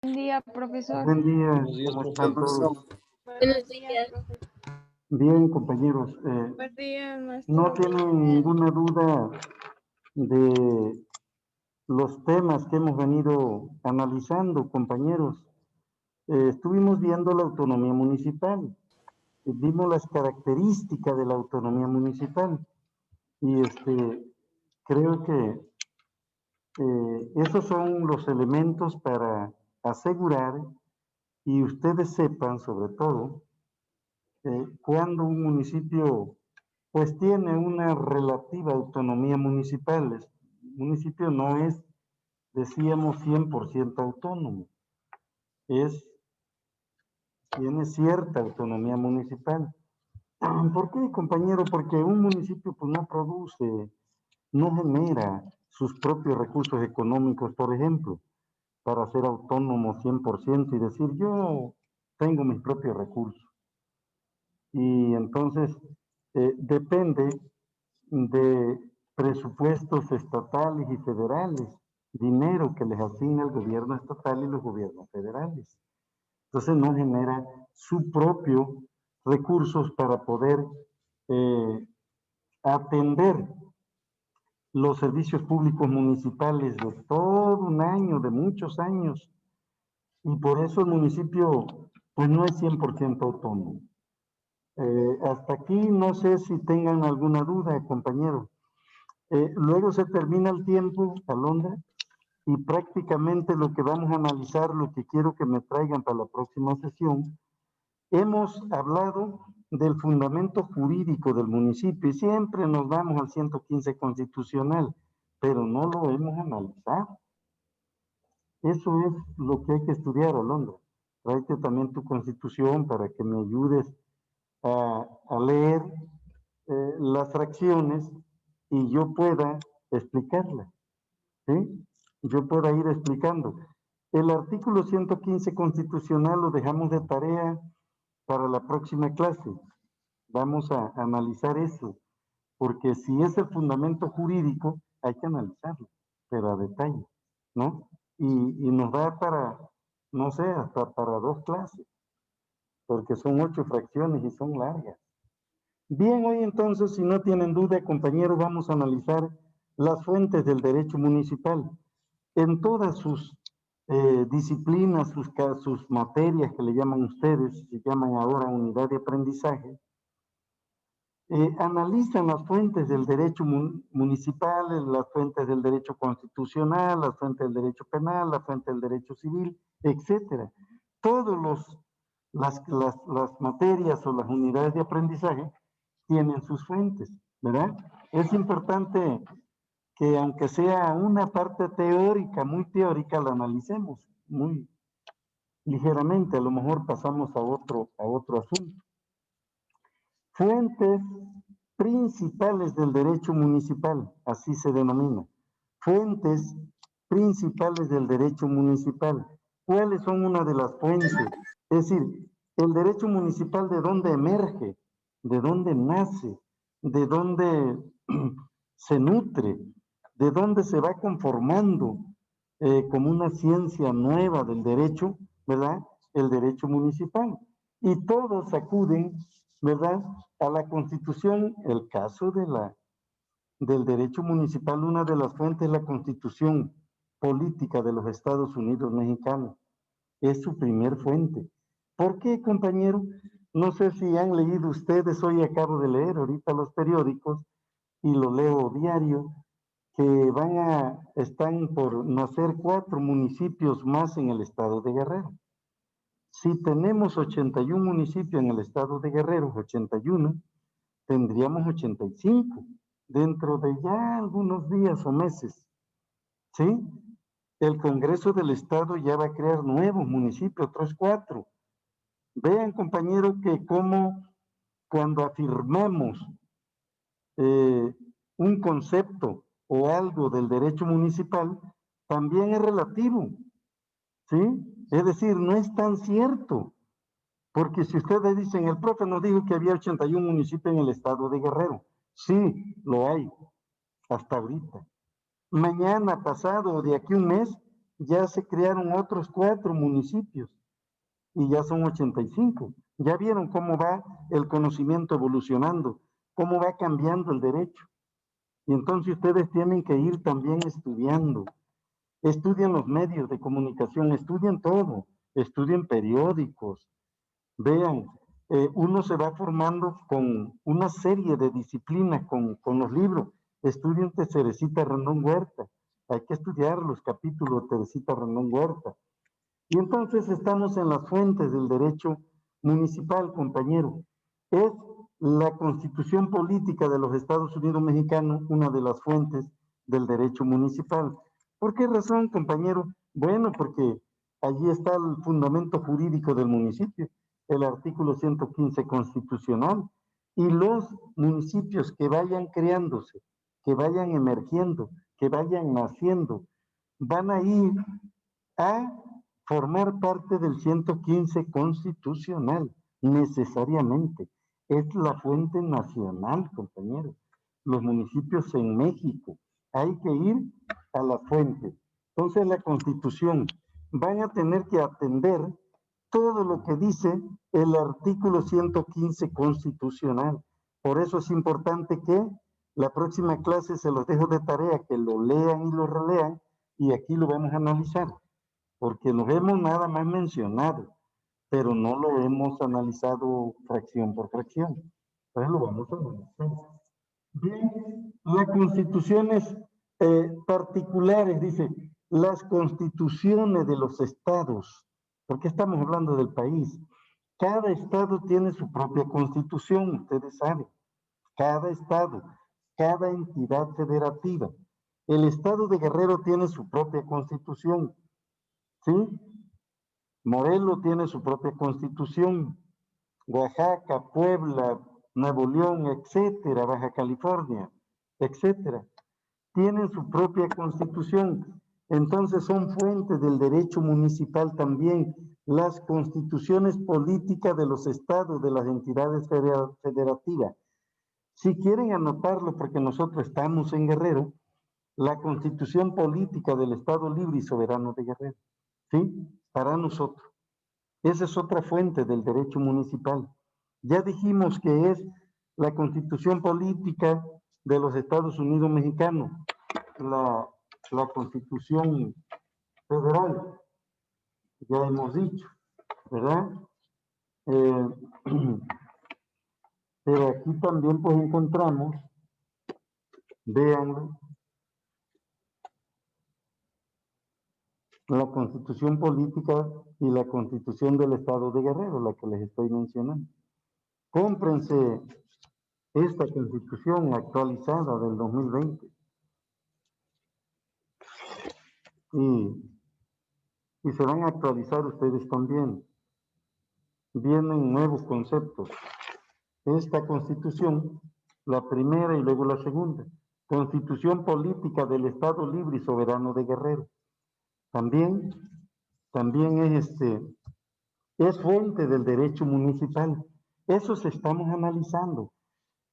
Buen día, profesor. Buen día, Buenos días, ¿cómo profe. están todos? Buenos días, profesor. Bien, compañeros. Buenos días, No maestro. tienen ninguna duda de los temas que hemos venido analizando, compañeros. Estuvimos viendo la autonomía municipal, vimos las características de la autonomía municipal y creo que esos son los elementos para asegurar y ustedes sepan, sobre todo, cuando un municipio pues tiene una relativa autonomía municipal. El municipio no es, decíamos, 100% autónomo, tiene cierta autonomía municipal. ¿Por qué, compañero? Porque un municipio pues no produce, no genera sus propios recursos económicos, por ejemplo, para ser autónomo 100% y decir yo tengo mis propios recursos. Y entonces depende de presupuestos estatales y federales, dinero que les asigna el gobierno estatal y los gobiernos federales. Entonces no genera su propio recursos para poder eh, atender los servicios públicos municipales de todo un año, de muchos años, y por eso el municipio pues no es 100% autónomo. Hasta aquí no sé si tengan alguna duda, compañeros. Luego se termina el tiempo, Alondra, y prácticamente lo que vamos a analizar, lo que quiero que me traigan para la próxima sesión, hemos hablado del fundamento jurídico del municipio y siempre nos vamos al 115 constitucional, pero no lo hemos analizado. Eso es lo que hay que estudiar, Alondra. Tráete también tu constitución para que me ayudes a leer las fracciones y yo pueda explicarlas, ¿sí? Yo pueda ir explicando. El artículo 115 constitucional lo dejamos de tarea para la próxima clase. Vamos a analizar eso, porque si es el fundamento jurídico, hay que analizarlo, pero a detalle, ¿no? Y nos da para, no sé, hasta para 2 clases, porque son 8 fracciones y son largas. Bien, hoy entonces, si no tienen duda, compañeros, vamos a analizar las fuentes del derecho municipal en todas sus disciplinas, sus materias que le llaman ustedes, se llaman ahora unidad de aprendizaje. Analizan las fuentes del derecho municipal, las fuentes del derecho constitucional, las fuentes del derecho penal, la fuente del derecho civil, etcétera. Todas las materias o las unidades de aprendizaje tienen sus fuentes, ¿verdad? Es importante que aunque sea una parte teórica, muy teórica, la analicemos muy ligeramente, a lo mejor pasamos a otro asunto. Fuentes principales del derecho municipal, así se denomina. Fuentes principales del derecho municipal. ¿Cuáles son una de las fuentes? Es decir, el derecho municipal de dónde emerge, de dónde nace, de dónde se nutre, de dónde se va conformando como una ciencia nueva del derecho, ¿verdad? El derecho municipal. Y todos acuden, ¿verdad? A la Constitución, el caso del derecho municipal, una de las fuentes es la Constitución política de los Estados Unidos mexicanos. Es su primer fuente. ¿Por qué, compañero? No sé si han leído ustedes, hoy acabo de leer ahorita los periódicos y lo leo diario, que están por nacer 4 municipios más en el estado de Guerrero. Si tenemos 81 municipios en el estado de Guerrero, 81, tendríamos 85 dentro de ya algunos días o meses, ¿sí? El Congreso del Estado ya va a crear nuevos municipios, otros 4. Vean, compañero, que como cuando afirmamos un concepto o algo del derecho municipal, también es relativo, ¿sí? Es decir, no es tan cierto. Porque si ustedes dicen, el profe nos dijo que había 81 municipios en el estado de Guerrero. Sí, lo hay, hasta ahorita. Mañana, pasado o de aquí un mes, ya se crearon otros 4 municipios y ya son 85. Ya vieron cómo va el conocimiento evolucionando, cómo va cambiando el derecho. Y entonces ustedes tienen que ir también estudiando. Estudien los medios de comunicación, estudien todo, estudien periódicos. Vean, uno se va formando con una serie de disciplinas, con los libros. Estudien de Teresita Rendón Huerta. Hay que estudiar los capítulos de Teresita Rendón Huerta. Y entonces estamos en las fuentes del derecho municipal, compañero. Es la Constitución Política de los Estados Unidos Mexicanos una de las fuentes del derecho municipal. ¿Por qué razón, compañero? Bueno, porque allí está el fundamento jurídico del municipio, el artículo 115 constitucional, y los municipios que vayan creándose, que vayan emergiendo, que vayan naciendo, van a ir a formar parte del 115 constitucional, necesariamente. Es la fuente nacional, compañeros. Los municipios en México. Hay que ir a la fuente. Entonces, la Constitución van a tener que atender todo lo que dice el artículo 115 constitucional. Por eso es importante que la próxima clase se los dejo de tarea, que lo lean y lo relean, y aquí lo vamos a analizar, porque lo hemos nada más mencionado, pero no lo hemos analizado fracción por fracción. Entonces lo vamos a analizar. Bien, las constituciones particulares, dice, las constituciones de los estados, porque estamos hablando del país. Cada estado tiene su propia constitución, ustedes saben. Cada estado, cada entidad federativa. El estado de Guerrero tiene su propia constitución, ¿sí? Morelos tiene su propia constitución. Oaxaca, Puebla, Nuevo León, etcétera, Baja California, etcétera, tienen su propia constitución. Entonces son fuentes del derecho municipal también las constituciones políticas de los estados, de las entidades federativas. Si quieren anotarlo, porque nosotros estamos en Guerrero, la constitución política del Estado Libre y Soberano de Guerrero, ¿sí? Para nosotros. Esa es otra fuente del derecho municipal. Ya dijimos que es la constitución política de los Estados Unidos Mexicanos, la constitución federal, ya hemos dicho, ¿verdad? Pero aquí también pues encontramos, véanlo, la constitución política y la constitución del Estado de Guerrero, la que les estoy mencionando. Cómprense esta constitución actualizada del 2020 y se van a actualizar ustedes también. Vienen nuevos conceptos. Esta constitución, la primera y luego la segunda, constitución política del Estado Libre y Soberano de Guerrero. También es fuente del derecho municipal. Eso se estamos analizando.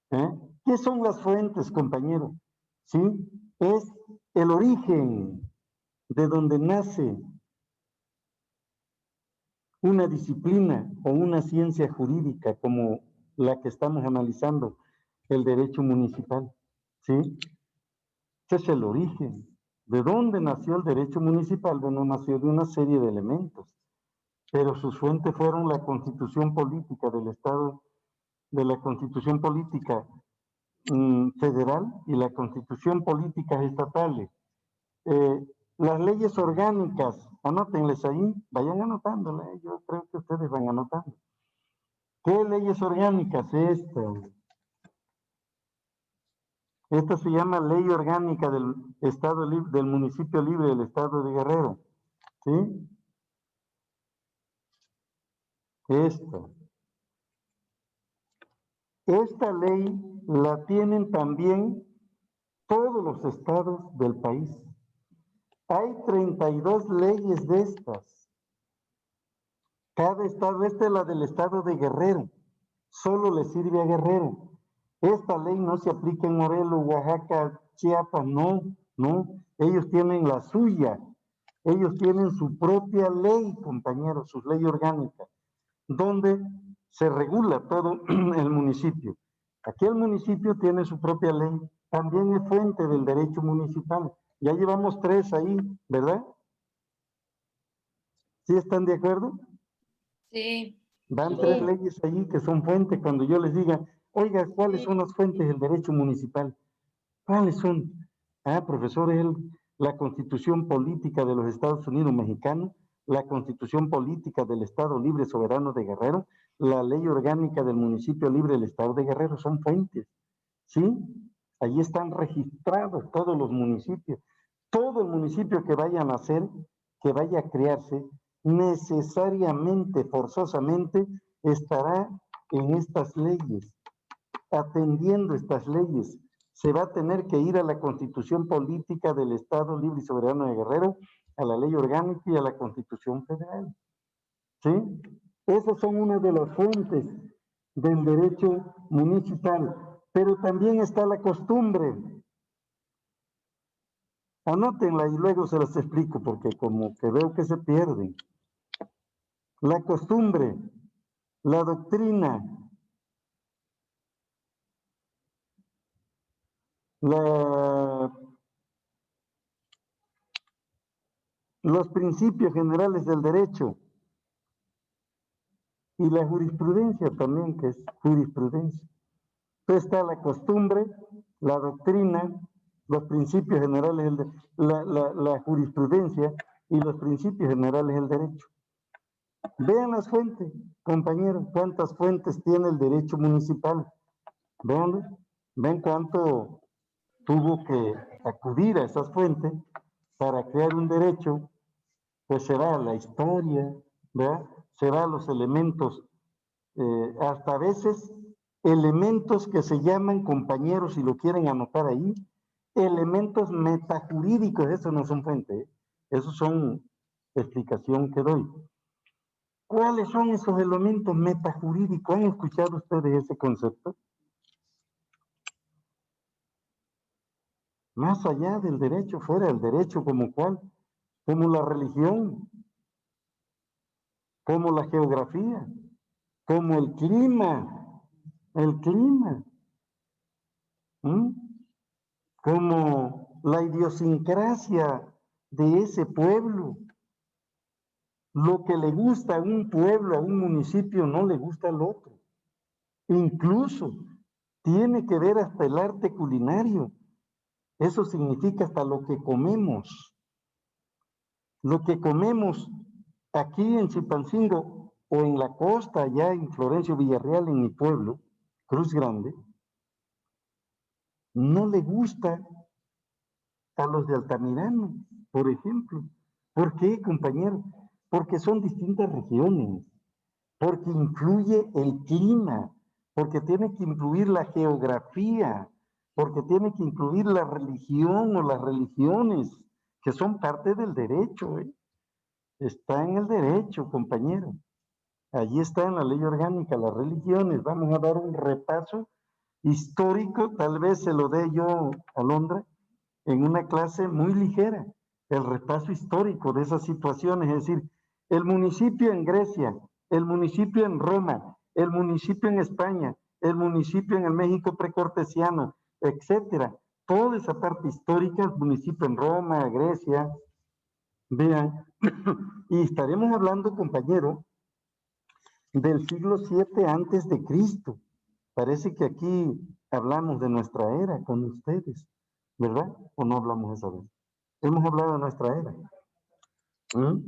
¿Qué son las fuentes, compañeros? ¿Sí? Es el origen de donde nace una disciplina o una ciencia jurídica como la que estamos analizando, el derecho municipal. ¿Sí? Ese es el origen. ¿De dónde nació el derecho municipal? Bueno, nació de una serie de elementos, pero sus fuentes fueron la constitución política del Estado, de la constitución política federal y la constitución políticas estatales. Las leyes orgánicas, anótenles ahí, vayan anotándolas, yo creo que ustedes van anotando. ¿Qué leyes orgánicas? Esta se llama Ley Orgánica del Estado del Municipio Libre del Estado de Guerrero. ¿Sí? Esta ley la tienen también todos los estados del país. Hay 32 leyes de estas. Cada estado, esta es la del estado de Guerrero, solo le sirve a Guerrero. Esta ley no se aplica en Morelos, Oaxaca, Chiapas, no. Ellos tienen la suya, Ellos tienen su propia ley, compañeros, su ley orgánica, donde se regula todo el municipio. Aquí el municipio tiene su propia ley, también es fuente del derecho municipal. Ya llevamos 3 ahí, ¿verdad? ¿Sí están de acuerdo? Sí. Van Sí. 3 leyes ahí que son fuentes. Cuando yo les diga, oiga, ¿cuáles son las fuentes del derecho municipal? ¿Cuáles son? Ah, profesor, es la Constitución Política de los Estados Unidos Mexicanos, la Constitución Política del Estado Libre Soberano de Guerrero, la Ley Orgánica del Municipio Libre del Estado de Guerrero, son fuentes, ¿sí? Allí están registrados todos los municipios. Todo el municipio que vaya a nacer, que vaya a crearse, necesariamente, forzosamente, estará en estas leyes, atendiendo estas leyes. Se va a tener que ir a la Constitución Política del Estado Libre y Soberano de Guerrero, a la Ley Orgánica y a la Constitución Federal. ¿Sí? Esas son una de las fuentes del derecho municipal. Pero también está la costumbre. Anótenla y luego se las explico porque como que veo que se pierden. La costumbre, la doctrina, los principios generales del derecho y la jurisprudencia también, que es jurisprudencia. Entonces está la costumbre, la doctrina, los principios generales, la jurisprudencia y los principios generales del derecho. Vean las fuentes, compañeros, cuántas fuentes tiene el derecho municipal. Veanlo, ven cuánto tuvo que acudir a esas fuentes para crear un derecho. Pues se va a la historia, ¿verdad? Se va a los elementos, hasta a veces elementos que se llaman, compañeros, si lo quieren anotar ahí, elementos metajurídicos. Eso no son fuentes, esos son explicación que doy. ¿Cuáles son esos elementos metajurídicos? ¿Han escuchado ustedes ese concepto? Más allá del derecho, fuera del derecho, como cuál, como la religión, como la geografía, como el clima, ¿m? Como la idiosincrasia de ese pueblo. Lo que le gusta a un pueblo, a un municipio, no le gusta al otro. Incluso tiene que ver hasta el arte culinario. Eso significa hasta lo que comemos. Lo que comemos aquí en Chilpancingo o en la costa, allá en Florencio Villarreal, en mi pueblo, Cruz Grande, no le gusta a los de Altamirano, por ejemplo. ¿Por qué, compañero? Porque son distintas regiones, porque influye el clima, porque tiene que influir la geografía, porque tiene que influir la religión o las religiones, que son parte del derecho, ¿eh? Está en el derecho, compañero. Allí está en la ley orgánica, las religiones. Vamos a dar un repaso histórico, tal vez se lo dé yo a Londra, en una clase muy ligera, el repaso histórico de esas situaciones, es decir, el municipio en Grecia, el municipio en Roma, el municipio en España, el municipio en el México precortesiano, etcétera. Toda esa parte histórica, el municipio en Roma, Grecia, vean, y estaremos hablando, compañero, del siglo 7 antes de Cristo. Parece que aquí hablamos de nuestra era con ustedes, ¿verdad? ¿O no hablamos esa vez? Hemos hablado de nuestra era. ¿Mm?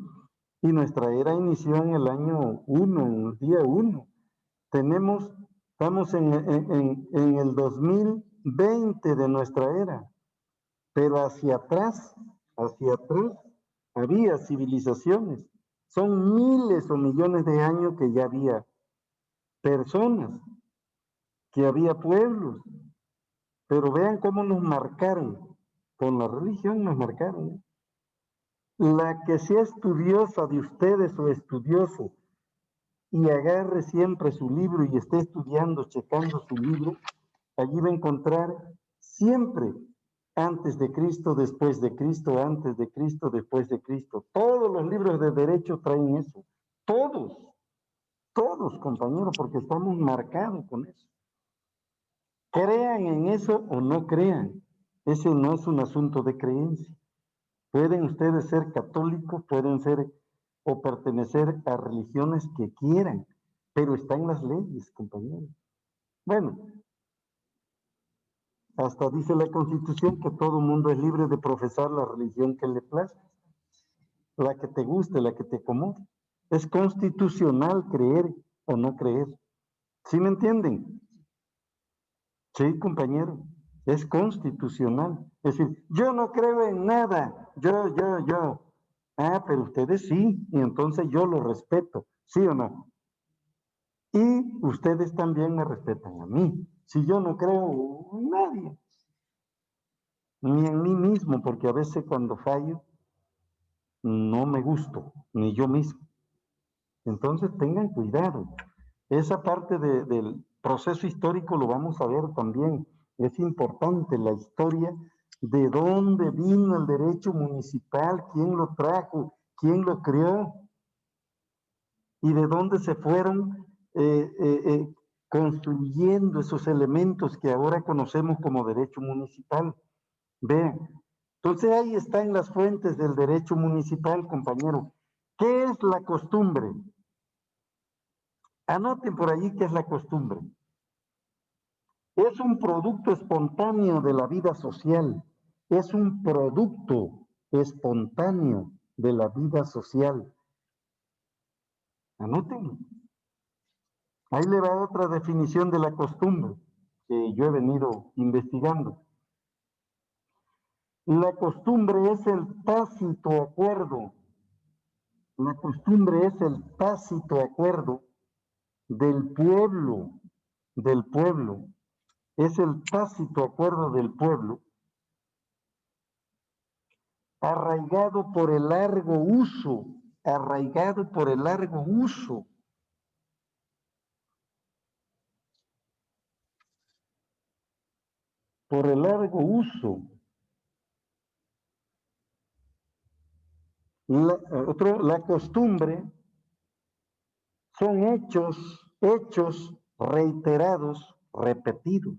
Y nuestra era inició en el año 1, en el día 1. Estamos en el 2020 de nuestra era, pero hacia atrás, había civilizaciones. Son miles o millones de años que ya había personas, que había pueblos, pero vean cómo nos marcaron, con la religión nos marcaron, ¿eh? La que sea estudiosa de ustedes o estudioso y agarre siempre su libro y esté estudiando, checando su libro, allí va a encontrar siempre antes de Cristo, después de Cristo, antes de Cristo, después de Cristo. Todos los libros de derecho traen eso. Todos, todos, compañeros, porque estamos marcados con eso. Crean en eso o no crean. Ese no es un asunto de creencia. Pueden ustedes ser católicos, pueden ser o pertenecer a religiones que quieran, pero están las leyes, compañeros. Bueno, hasta dice la Constitución que todo mundo es libre de profesar la religión que le plazca, la que te guste, la que te acomode. Es constitucional creer o no creer. ¿Sí me entienden? Sí, compañero, es constitucional. Es decir, yo no creo en nada, yo. Ah, pero ustedes sí, y entonces yo lo respeto, ¿sí o no? Y ustedes también me respetan a mí. Si yo no creo en nadie, ni en mí mismo, porque a veces cuando fallo, no me gusto, ni yo mismo. Entonces tengan cuidado. Esa parte del proceso histórico lo vamos a ver también. Es importante la historia de dónde vino el derecho municipal, quién lo trajo, quién lo creó y de dónde se fueron construyendo esos elementos que ahora conocemos como derecho municipal. Vean, entonces ahí están las fuentes del derecho municipal, compañero. ¿Qué es la costumbre? Anoten por allí qué es la costumbre. Es un producto espontáneo de la vida social. Es un producto espontáneo de la vida social. Anoten. Ahí le va otra definición de la costumbre que yo he venido investigando. La costumbre es el tácito acuerdo. La costumbre es el tácito acuerdo del pueblo, es el tácito acuerdo del pueblo, arraigado por el largo uso, arraigado por el largo uso. Por el largo uso. La costumbre son hechos reiterados, repetidos.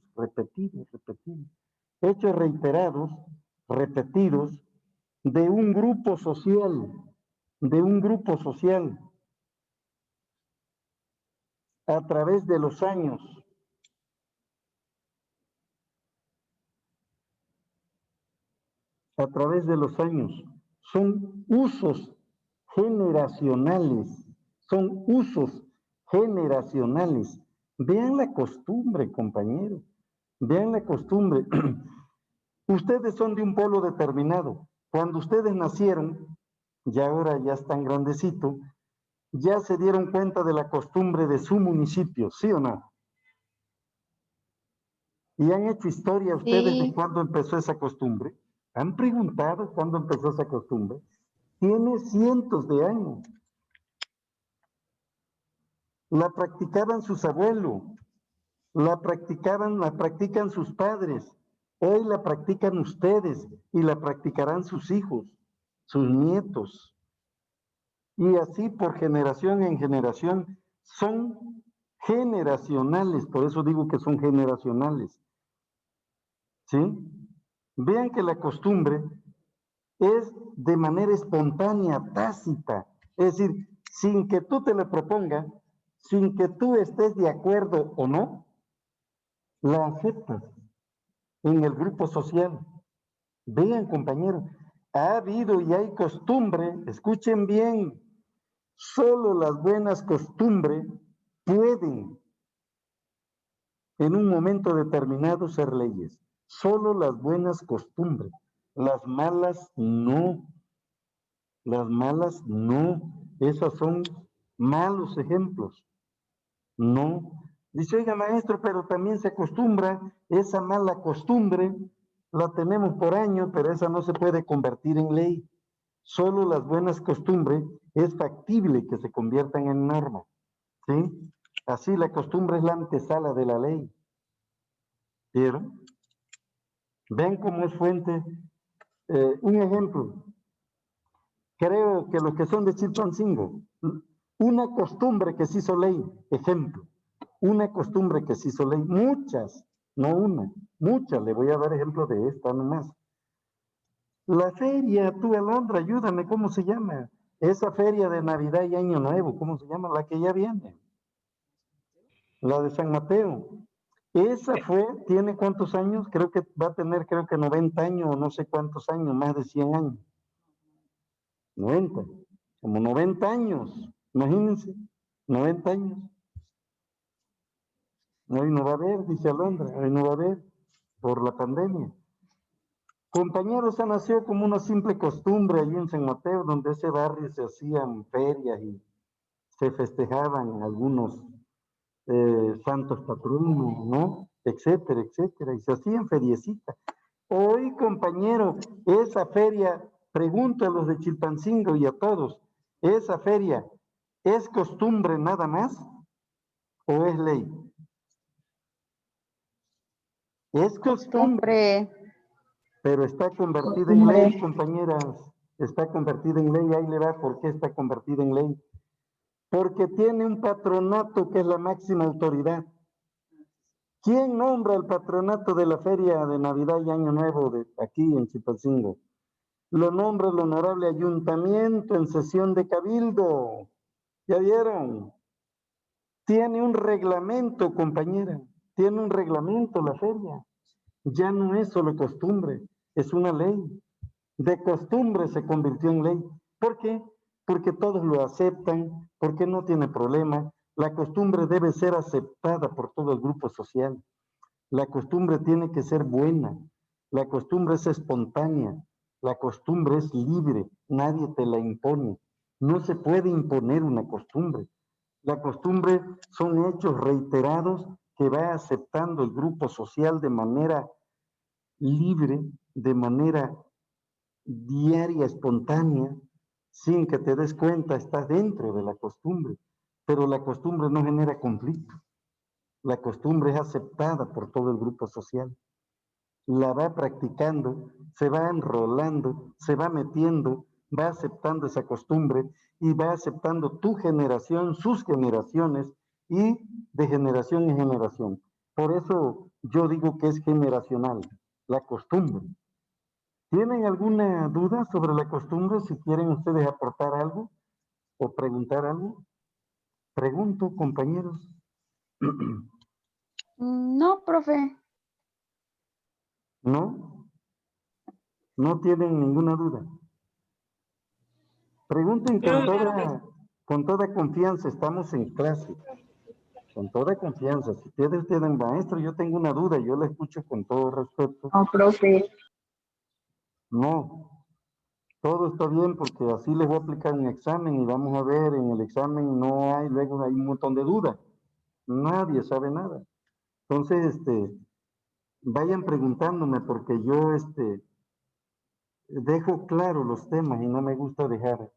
Hechos reiterados, repetidos de un grupo social, a través de los años. A través de los años. Son usos generacionales, son usos generacionales. Vean la costumbre, compañeros, vean la costumbre. Ustedes son de un pueblo determinado. Cuando ustedes nacieron, y ahora ya están grandecitos, ya se dieron cuenta de la costumbre de su municipio, ¿sí o no? Y han hecho historia ustedes de Sí, cuándo empezó esa costumbre. ¿Han preguntado cuándo empezó esa costumbre? Tiene cientos de años. La practicaban sus abuelos, la practican sus padres, hoy la practican ustedes y la practicarán sus hijos, sus nietos. Y así por generación en generación son generacionales, por eso digo que son generacionales. ¿Sí? Vean que la costumbre es de manera espontánea, tácita, es decir, sin que tú te lo propongas, sin que tú estés de acuerdo o no, la aceptas en el grupo social. Vean, compañeros, ha habido y hay costumbre, escuchen bien, solo las buenas costumbres pueden en un momento determinado ser leyes. Solo las buenas costumbres, las malas no. Las malas no, esas son malos ejemplos. No. Dice, oiga maestro, pero también se acostumbra, esa mala costumbre la tenemos por años, pero esa no se puede convertir en ley. Solo las buenas costumbres es factible que se conviertan en norma. ¿Sí? Así la costumbre es la antesala de la ley. ¿Vieron? Vean cómo es fuente. Un ejemplo. Creo que los que son de Chilpancingo, una costumbre que se hizo ley, ejemplo, una costumbre que se hizo ley, muchas, no una, muchas, le voy a dar ejemplo de esta nomás. La feria, tú Alondra, ayúdame, ¿cómo se llama? Esa feria de Navidad y Año Nuevo, ¿cómo se llama? La que ya viene. La de San Mateo. Esa fue, ¿tiene cuántos años? Creo que va a tener, creo que 90 años o no sé cuántos años, más de 100 años. 90, como 90 años, imagínense, 90 años. Hoy no va a haber, dice Alondra, hoy no va a haber por la pandemia. Compañeros, esa nació como una simple costumbre allí en San Mateo, donde ese barrio se hacían ferias y se festejaban algunos santos patronos, ¿no? Etcétera, etcétera, y se hacían feriecitas. Hoy, compañero, esa feria, pregunto a los de Chilpancingo y a todos, ¿esa feria es costumbre nada más o es ley? Es costumbre, Costumbre. pero está convertida en ley, compañeras, está convertida en ley, ahí le va por qué está convertida en ley. Porque tiene un patronato que es la máxima autoridad. ¿Quién nombra el patronato de la feria de Navidad y Año Nuevo de aquí en Chilpancingo? Lo nombra el honorable ayuntamiento en sesión de cabildo. ¿Ya vieron? Tiene un reglamento, compañera. Tiene un reglamento la feria. Ya no es solo costumbre, es una ley. De costumbre se convirtió en ley. ¿Por qué? Porque todos lo aceptan, porque no tiene problema. La costumbre debe ser aceptada por todo el grupo social. La costumbre tiene que ser buena. La costumbre es espontánea. La costumbre es libre. Nadie te la impone. No se puede imponer una costumbre. La costumbre son hechos reiterados que va aceptando el grupo social de manera libre, de manera diaria, espontánea, sin que te des cuenta, estás dentro de la costumbre. Pero la costumbre no genera conflicto. La costumbre es aceptada por todo el grupo social. La va practicando, se va enrolando, se va metiendo, va aceptando esa costumbre y va aceptando tu generación, sus generaciones y de generación en generación. Por eso yo digo que es generacional, la costumbre. ¿Tienen alguna duda sobre la costumbre? Si quieren ustedes aportar algo o preguntar algo. Pregunto, compañeros. No, profe. ¿No? ¿No tienen ninguna duda? Pregunten con toda confianza, estamos en clase, con toda confianza. Si ustedes tienen maestro, yo tengo una duda, yo la escucho con todo respeto. No, profe. No, todo está bien porque así les voy a aplicar un examen y vamos a ver, en el examen no hay, luego hay un montón de dudas. Nadie sabe nada. Entonces, vayan preguntándome porque yo, dejo claro los temas y no me gusta dejar.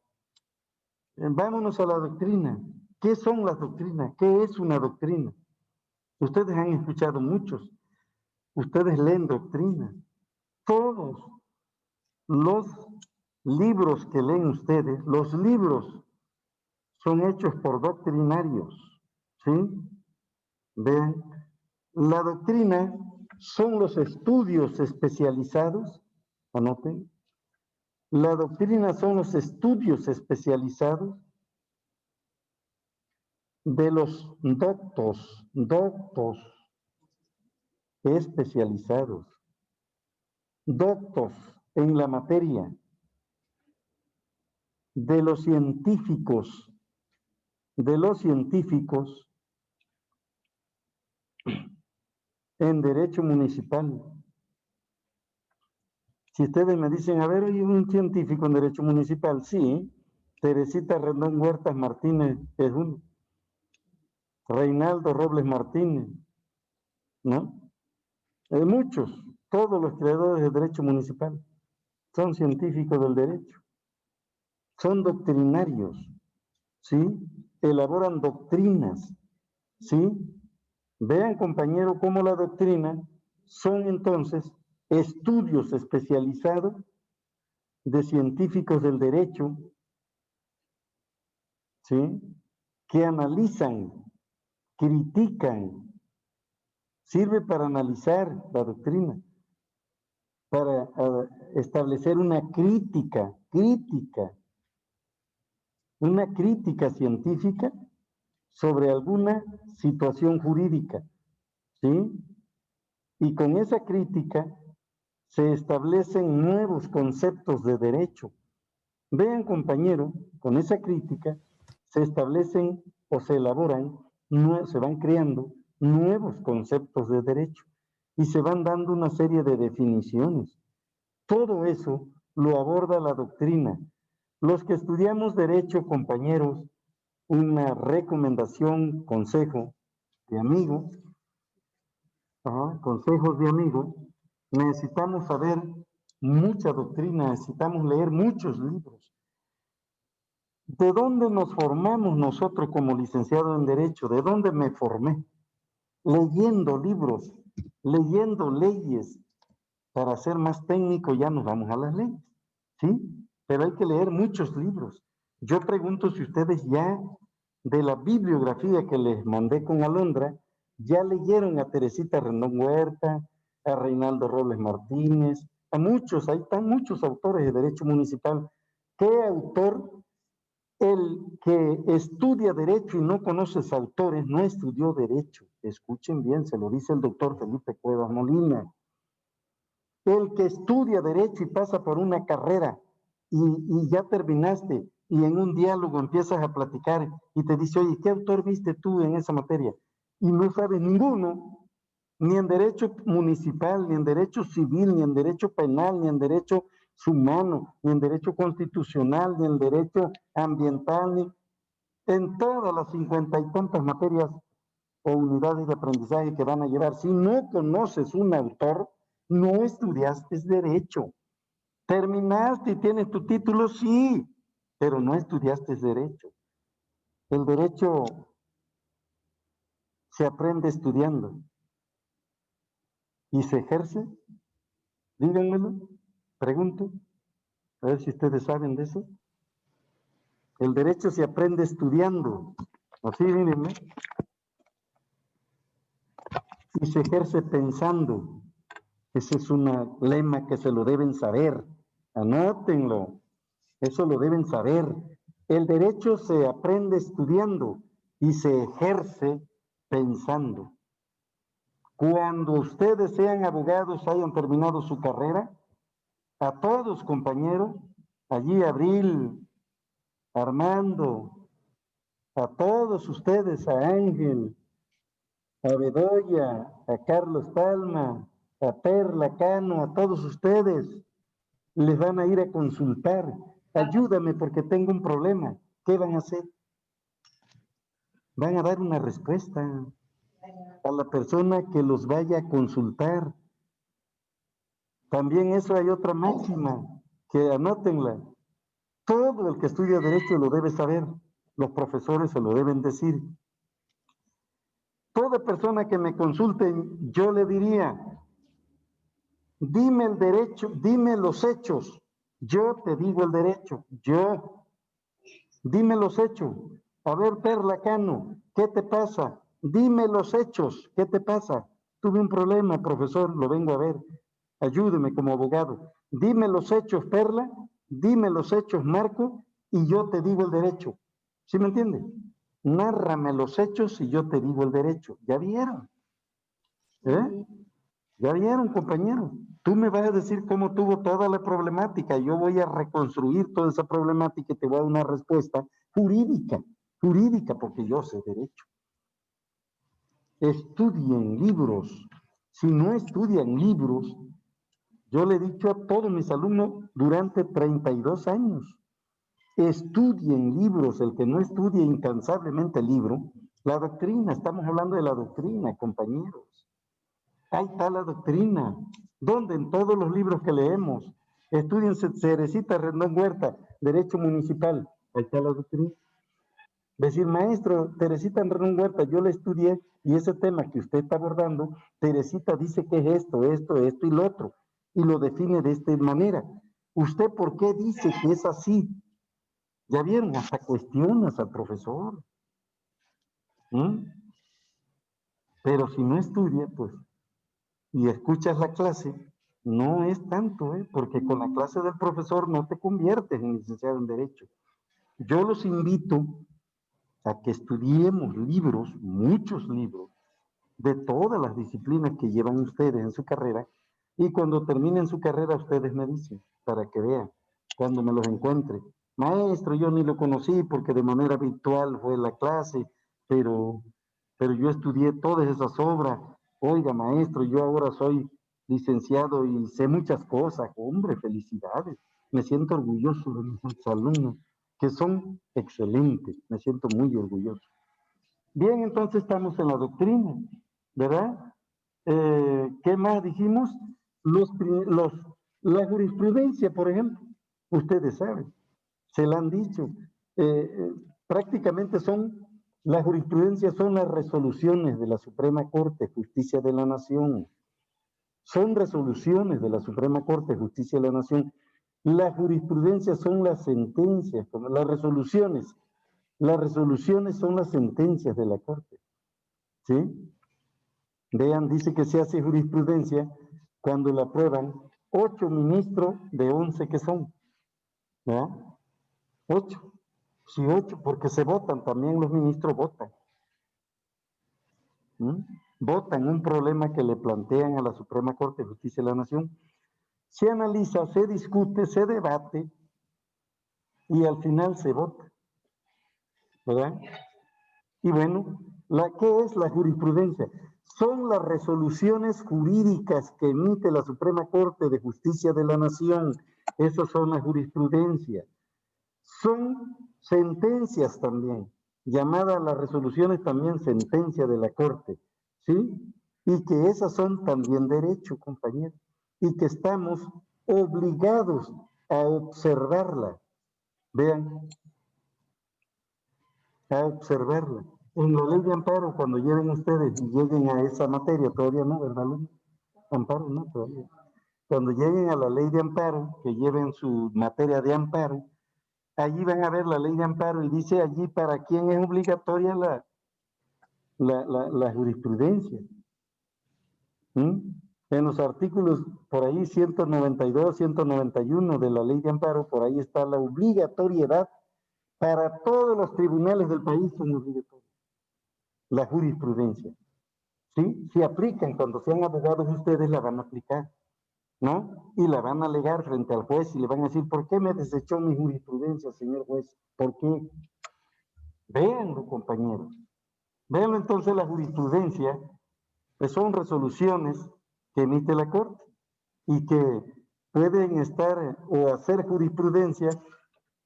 Vámonos a la doctrina. ¿Qué son las doctrinas? ¿Qué es una doctrina? Ustedes han escuchado muchos. Ustedes leen doctrina. Todos los libros que leen ustedes, los libros son hechos por doctrinarios. ¿Sí? Vean, la doctrina son los estudios especializados, anoten, la doctrina son los estudios especializados de los doctos especializados, doctos en la materia, de los científicos en derecho municipal. Si ustedes me dicen, a ver, oye, un científico en derecho municipal, sí, Teresita Rendón Huertas Martínez es uno, Reinaldo Robles Martínez, ¿no? Muchos, todos los creadores de derecho municipal son científicos del derecho, son doctrinarios, ¿sí? Elaboran doctrinas, ¿sí? Vean, compañero, cómo la doctrina son entonces estudios especializados de científicos del derecho, ¿sí?, que analizan, critican, sirve para analizar la doctrina, para establecer una crítica científica sobre alguna situación jurídica, ¿sí? Y con esa crítica se establecen nuevos conceptos de derecho. Vean, compañero, con esa crítica se establecen o se elaboran, se van creando nuevos conceptos de derecho y se van dando una serie de definiciones. Todo eso lo aborda la doctrina. Los que estudiamos derecho, compañeros, una recomendación, consejo de amigo, consejos de amigo, necesitamos saber mucha doctrina, necesitamos leer muchos libros. ¿De dónde nos formamos nosotros como licenciados en Derecho? ¿De dónde me formé? Leyendo libros, leyendo leyes. Para ser más técnico ya nos vamos a las leyes, ¿sí? Pero hay que leer muchos libros. Yo pregunto si ustedes ya, de la bibliografía que les mandé con Alondra, ya leyeron a Teresita Rendón Huerta, a Reinaldo Robles Martínez, a muchos, ahí están muchos autores de Derecho Municipal. ¿Qué autor? El que estudia Derecho y no conoce autores no estudió Derecho. Escuchen bien, se lo dice el doctor Felipe Cuevas Molina. El que estudia Derecho y pasa por una carrera y ya terminaste y en un diálogo empiezas a platicar y te dice, oye, ¿qué autor viste tú en esa materia? Y no sabes ninguno, ni en Derecho Municipal, ni en Derecho Civil, ni en Derecho Penal, ni en Derecho Humano, ni en Derecho Constitucional, ni en Derecho Ambiental, ni en todas las 50 y tantas materias o unidades de aprendizaje que van a llevar. Si no conoces un autor, no estudiaste Derecho. Terminaste y tienes tu título, sí, pero no estudiaste Derecho. El Derecho se aprende estudiando y se ejerce. Díganmelo, pregunto, a ver si ustedes saben de eso. El Derecho se aprende estudiando, así díganme, y se ejerce pensando. Ese es un lema que se lo deben saber. Anótenlo. Eso lo deben saber. El derecho se aprende estudiando y se ejerce pensando. Cuando ustedes sean abogados, hayan terminado su carrera, a todos, compañeros, allí Abril, Armando, a todos ustedes, a Ángel, a Bedoya, a Carlos Palma, a Perla Cano, a todos ustedes, les van a ir a consultar. Ayúdame porque tengo un problema. ¿Qué van a hacer? Van a dar una respuesta a la persona que los vaya a consultar. También eso hay otra máxima, que anótenla. Todo el que estudia Derecho lo debe saber. Los profesores se lo deben decir. Toda persona que me consulte, yo le diría, dime el derecho, dime los hechos. Yo te digo el derecho, yo. Dime los hechos. A ver, Perla Cano, ¿qué te pasa? Dime los hechos, ¿qué te pasa? Tuve un problema, profesor, lo vengo a ver. Ayúdeme como abogado. Dime los hechos, Perla, dime los hechos, Marco, y yo te digo el derecho. ¿Sí me entiende? Nárrame los hechos y yo te digo el derecho. ¿Ya vieron? ¿Eh? ¿Ya vieron, compañero? Tú me vas a decir cómo tuvo toda la problemática. Yo voy a reconstruir toda esa problemática y te voy a dar una respuesta jurídica, porque yo sé derecho. Estudien libros. Si no estudian libros, yo le he dicho a todos mis alumnos durante 32 años, estudien libros. El que no estudie incansablemente el libro, la doctrina, estamos hablando de la doctrina, compañeros. Ahí está la doctrina. ¿Dónde? En todos los libros que leemos. Estudien Teresita Rendón Huerta, Derecho Municipal. Ahí está la doctrina. Decir, maestro, Teresita Rendón Huerta, yo la estudié y ese tema que usted está abordando, Teresita dice que es esto y lo otro. y lo define de esta manera. ¿Usted por qué dice que es así? Ya vieron, hasta cuestionas al profesor. ¿Mm? Pero si no estudia, pues, y escuchas la clase, no es tanto, porque con la clase del profesor no te conviertes en licenciado en Derecho. Yo los invito a que estudiemos libros, muchos libros, de todas las disciplinas que llevan ustedes en su carrera, y cuando terminen su carrera ustedes me dicen, para que vean, cuando me los encuentre. Maestro, yo ni lo conocí porque de manera virtual fue la clase, pero, pero yo estudié todas esas obras. Oiga, maestro, yo ahora soy licenciado y sé muchas cosas. Hombre, felicidades. Me siento orgulloso de mis alumnos, que son excelentes. Me siento muy orgulloso. Bien, entonces estamos en la doctrina, ¿verdad? ¿Qué más dijimos? La jurisprudencia, por ejemplo, ustedes saben, se la han dicho. Prácticamente las jurisprudencias son las resoluciones de la Suprema Corte de Justicia de la Nación. Son resoluciones de la Suprema Corte de Justicia de la Nación. Las jurisprudencias son las sentencias, como las resoluciones. Las resoluciones son las sentencias de la Corte. ¿Sí? Vean, dice que se hace jurisprudencia cuando la aprueban 8 ministros de 11 que son. ¿Ya? 8. Sí, 8, porque se votan, también los ministros votan. Votan un problema que le plantean a la Suprema Corte de Justicia de la Nación. Se analiza, se discute, se debate y al final se vota. ¿Verdad? Y bueno, ¿qué es la jurisprudencia? Son las resoluciones jurídicas que emite la Suprema Corte de Justicia de la Nación. Esas son las jurisprudencias. Son sentencias también, llamadas las resoluciones también sentencia de la Corte, ¿sí? Y que esas son también derecho, compañeros, y que estamos obligados a observarla. Vean, a observarla. En la ley de amparo, cuando lleven ustedes y lleguen a esa materia, todavía no, ¿verdad, Luna? Amparo no, todavía. Cuando lleguen a la ley de amparo, que lleven su materia de amparo, allí van a ver la ley de amparo y dice allí para quién es obligatoria la jurisprudencia. En los artículos, por ahí 192, 191 de la ley de amparo, por ahí está la obligatoriedad para todos los tribunales del país, son obligatorios. La jurisprudencia. ¿Sí? Si aplican, cuando sean abogados ustedes la van a aplicar, ¿no? Y la van a alegar frente al juez y le van a decir, ¿por qué me desechó mi jurisprudencia, señor juez? ¿Por qué? Véanlo, compañeros. Véanlo entonces, la jurisprudencia son resoluciones que emite la Corte y que pueden estar o hacer jurisprudencia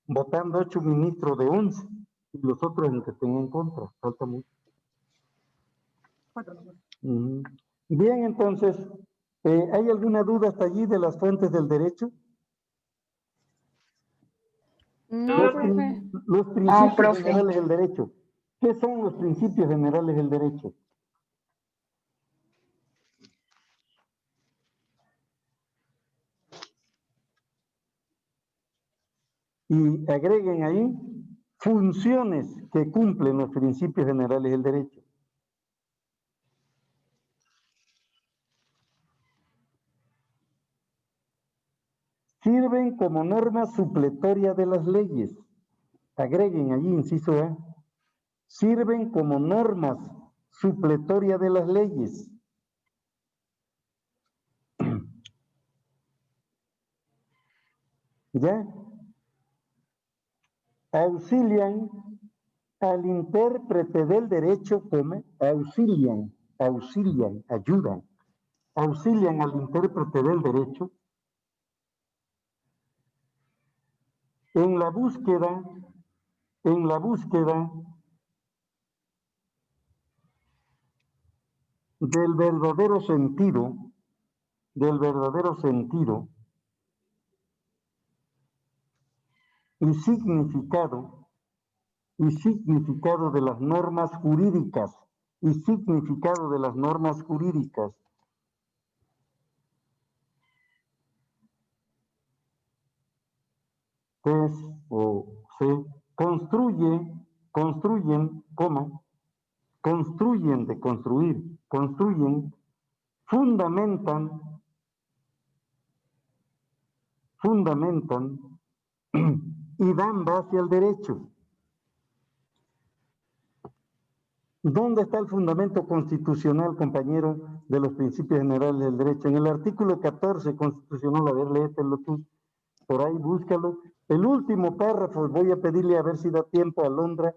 votando 8 ministros de 11 y los otros en que estén en contra. Falta mucho. Bien, entonces, ¿hay alguna duda hasta allí de las fuentes del derecho? No, profe. Los principios generales del derecho. ¿Qué son los principios generales del derecho? Y agreguen ahí funciones que cumplen los principios generales del derecho. Sirven como norma supletoria de las leyes. Agreguen allí, inciso A. Sirven como normas supletoria de las leyes. ¿Ya? Auxilian al intérprete del derecho, auxilian, ayudan, auxilian al intérprete del derecho en la búsqueda del verdadero sentido y significado de las normas jurídicas, o se construyen, construyen de construir, construyen, fundamentan y dan base al derecho. ¿Dónde está el fundamento constitucional, compañero, de los principios generales del derecho? En el artículo 14 constitucional, a ver, léetelo tú, por ahí búscalo. El último párrafo, voy a pedirle a ver si da tiempo a Londra.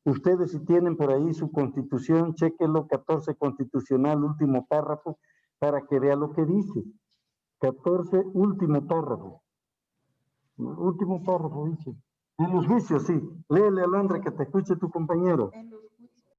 Ustedes si tienen por ahí su constitución, chéquenlo, 14 constitucional, último párrafo, para que vea lo que dice. 14, último párrafo. Último párrafo dice. En los juicios, sí. Léele, Alondra, que te escuche tu compañero. En